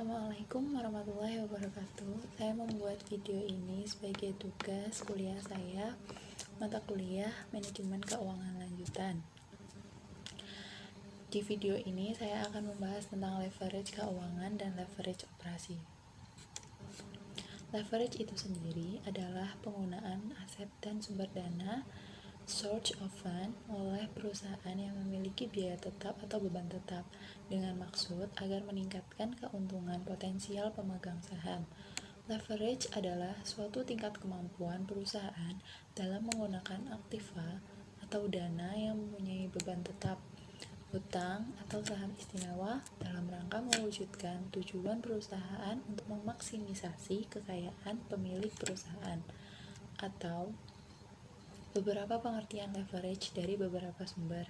Assalamualaikum warahmatullahi wabarakatuh. Saya membuat video ini sebagai tugas kuliah saya, mata kuliah Manajemen Keuangan Lanjutan. Di video ini saya akan membahas tentang leverage keuangan dan leverage operasi. Leverage itu sendiri adalah penggunaan aset dan sumber dana source of fund oleh perusahaan yang memiliki biaya tetap atau beban tetap dengan maksud agar meningkatkan keuntungan potensial pemegang saham. Leverage adalah suatu tingkat kemampuan perusahaan dalam menggunakan aktiva atau dana yang mempunyai beban tetap, hutang atau saham istimewa dalam rangka mewujudkan tujuan perusahaan untuk memaksimisasi kekayaan pemilik perusahaan, atau beberapa pengertian leverage dari beberapa sumber.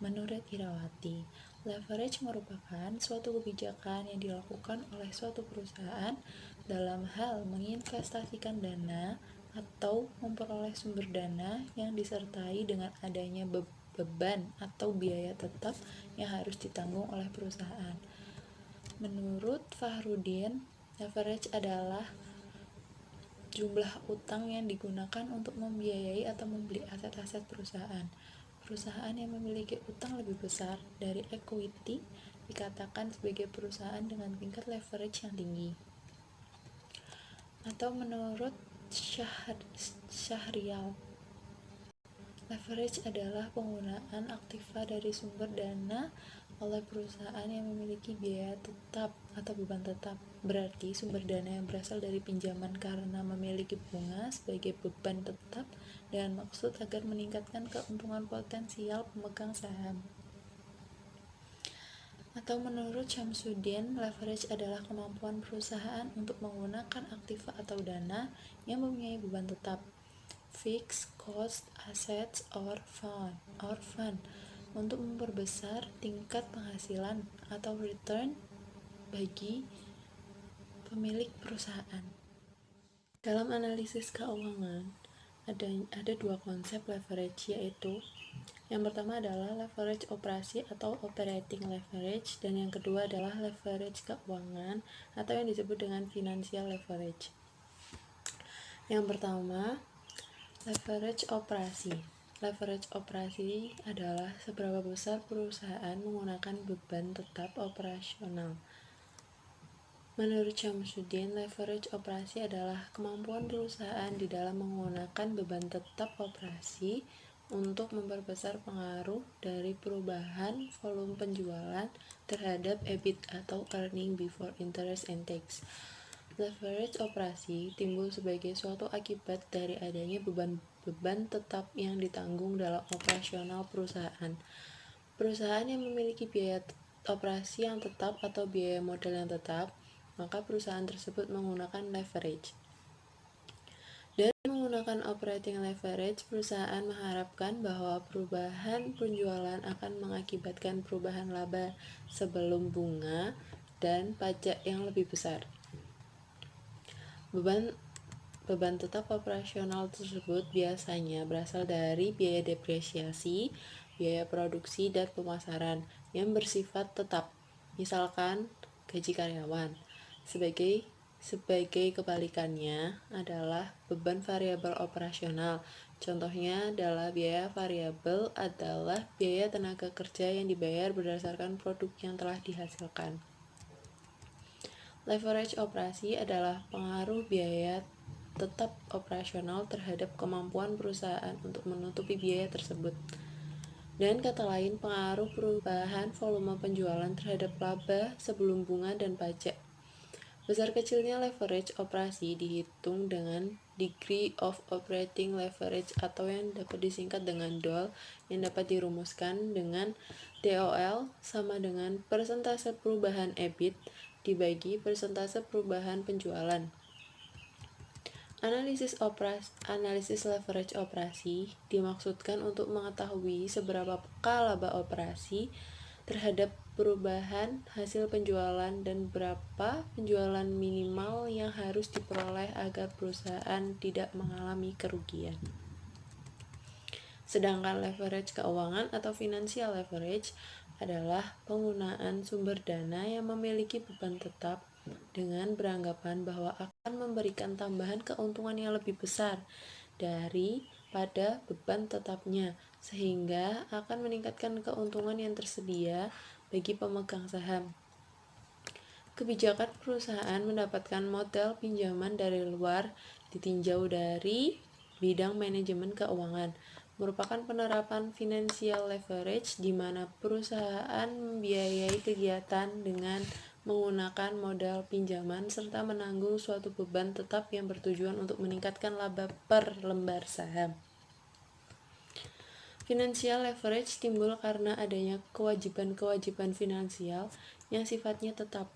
Menurut Irawati, leverage merupakan suatu kebijakan yang dilakukan oleh suatu perusahaan dalam hal menginvestasikan dana atau memperoleh sumber dana yang disertai dengan adanya beban atau biaya tetap yang harus ditanggung oleh perusahaan. Menurut Fahrudin, leverage adalah jumlah utang yang digunakan untuk membiayai atau membeli aset-aset perusahaan. Perusahaan yang memiliki utang lebih besar dari equity dikatakan sebagai perusahaan dengan tingkat leverage yang tinggi. Atau menurut Syahrial, leverage adalah penggunaan aktiva dari sumber dana oleh perusahaan yang memiliki biaya tetap atau beban tetap. Berarti sumber dana yang berasal dari pinjaman karena memiliki bunga sebagai beban tetap dengan maksud agar meningkatkan keuntungan potensial pemegang saham. Atau menurut Syamsuddin, leverage adalah kemampuan perusahaan untuk menggunakan aktiva atau dana yang mempunyai beban tetap, fixed cost assets or fund, untuk memperbesar tingkat penghasilan atau return bagi pemilik perusahaan. Dalam analisis keuangan, ada dua konsep leverage, yaitu yang pertama adalah leverage operasi atau operating leverage, dan yang kedua adalah leverage keuangan atau yang disebut dengan financial leverage. Yang pertama, leverage operasi. Leverage operasi adalah seberapa besar perusahaan menggunakan beban tetap operasional. Menurut Syamsuddin, leverage operasi adalah kemampuan perusahaan di dalam menggunakan beban tetap operasi untuk memperbesar pengaruh dari perubahan volume penjualan terhadap EBIT atau earning before interest and tax. Leverage operasi timbul sebagai suatu akibat dari adanya beban tetap yang ditanggung dalam operasional perusahaan. Perusahaan yang memiliki biaya operasi yang tetap atau biaya modal yang tetap, maka perusahaan tersebut menggunakan leverage. Dengan menggunakan operating leverage, perusahaan mengharapkan bahwa perubahan penjualan akan mengakibatkan perubahan laba sebelum bunga dan pajak yang lebih besar. Beban tetap operasional tersebut biasanya berasal dari biaya depresiasi, biaya produksi, dan pemasaran yang bersifat tetap, misalkan gaji karyawan. Sebagai kebalikannya adalah beban variabel operasional. Contohnya adalah biaya variabel adalah biaya tenaga kerja yang dibayar berdasarkan produk yang telah dihasilkan. Leverage operasi adalah pengaruh biaya tetap operasional terhadap kemampuan perusahaan untuk menutupi biaya tersebut. Dan kata lain, pengaruh perubahan volume penjualan terhadap laba sebelum bunga dan pajak. Besar kecilnya leverage operasi dihitung dengan degree of operating leverage atau yang dapat disingkat dengan DOL, yang dapat dirumuskan dengan DOL sama dengan persentase perubahan EBIT dibagi persentase perubahan penjualan. Analisis leverage operasi dimaksudkan untuk mengetahui seberapa peka laba operasi terhadap perubahan hasil penjualan dan berapa penjualan minimal yang harus diperoleh agar perusahaan tidak mengalami kerugian. Sedangkan leverage keuangan atau financial leverage adalah penggunaan sumber dana yang memiliki beban tetap dengan beranggapan bahwa akan memberikan tambahan keuntungan yang lebih besar daripada beban tetapnya, sehingga akan meningkatkan keuntungan yang tersedia bagi pemegang saham. Kebijakan perusahaan mendapatkan modal pinjaman dari luar ditinjau dari bidang manajemen keuangan, merupakan penerapan financial leverage di mana perusahaan membiayai kegiatan dengan menggunakan modal pinjaman serta menanggung suatu beban tetap yang bertujuan untuk meningkatkan laba per lembar saham. Financial leverage timbul karena adanya kewajiban-kewajiban finansial yang sifatnya tetap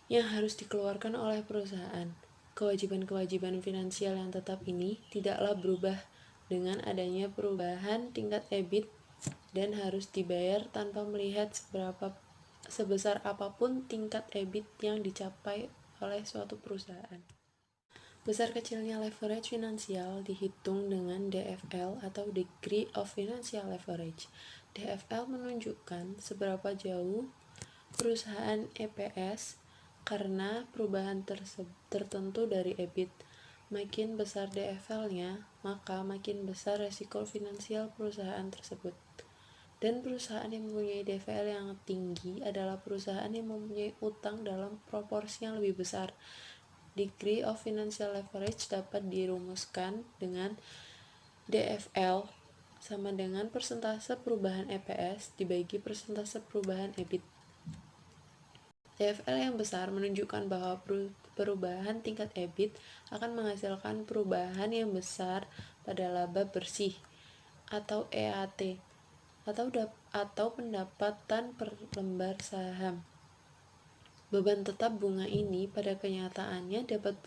yang harus dikeluarkan oleh perusahaan. Kewajiban-kewajiban finansial yang tetap ini tidaklah berubah dengan adanya perubahan tingkat EBIT dan harus dibayar tanpa melihat sebesar apapun tingkat EBIT yang dicapai oleh suatu perusahaan. Besar kecilnya leverage finansial dihitung dengan DFL atau Degree of Financial Leverage. DFL menunjukkan seberapa jauh perusahaan EPS karena perubahan tertentu dari EBIT. Makin besar DFL-nya, maka makin besar resiko finansial perusahaan tersebut. Dan perusahaan yang mempunyai DFL yang tinggi adalah perusahaan yang mempunyai utang dalam proporsi yang lebih besar. Degree of Financial Leverage dapat dirumuskan dengan DFL sama dengan persentase perubahan EPS dibagi persentase perubahan EBIT. DFL yang besar menunjukkan bahwa perubahan tingkat EBIT akan menghasilkan perubahan yang besar pada laba bersih atau EAT atau pendapatan per lembar saham. Beban tetap bunga ini pada kenyataannya dapat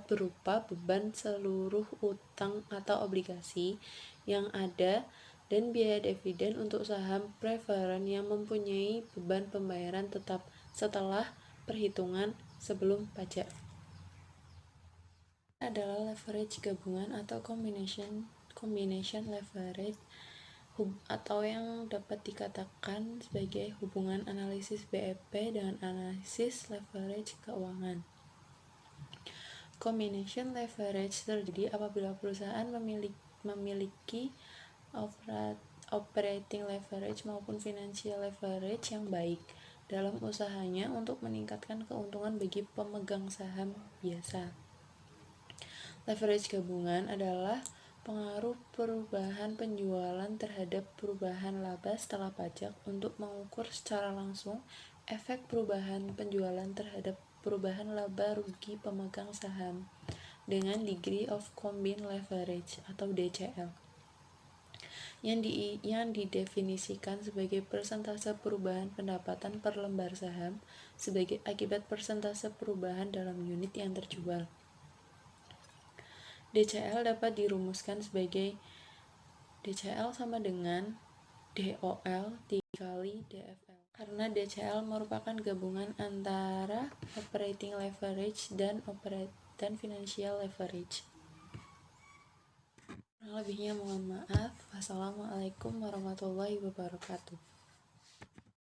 berupa beban seluruh utang atau obligasi yang ada dan biaya dividen untuk saham preferen yang mempunyai beban pembayaran tetap setelah perhitungan sebelum pajak. Adalah leverage gabungan atau combination leverage atau yang dapat dikatakan sebagai hubungan analisis BEP dengan analisis leverage keuangan. Combination leverage terjadi apabila perusahaan memiliki operating leverage maupun financial leverage yang baik dalam usahanya untuk meningkatkan keuntungan bagi pemegang saham biasa. Leverage gabungan adalah pengaruh perubahan penjualan terhadap perubahan laba setelah pajak untuk mengukur secara langsung efek perubahan penjualan terhadap perubahan laba rugi pemegang saham dengan degree of combined leverage atau DCL yang didefinisikan sebagai persentase perubahan pendapatan per lembar saham sebagai akibat persentase perubahan dalam unit yang terjual. DCL dapat dirumuskan sebagai DCL sama dengan DOL dikali DFL karena DCL merupakan gabungan antara operating leverage dan financial leverage. Kurang lebihnya mohon maaf. Wassalamualaikum warahmatullahi wabarakatuh.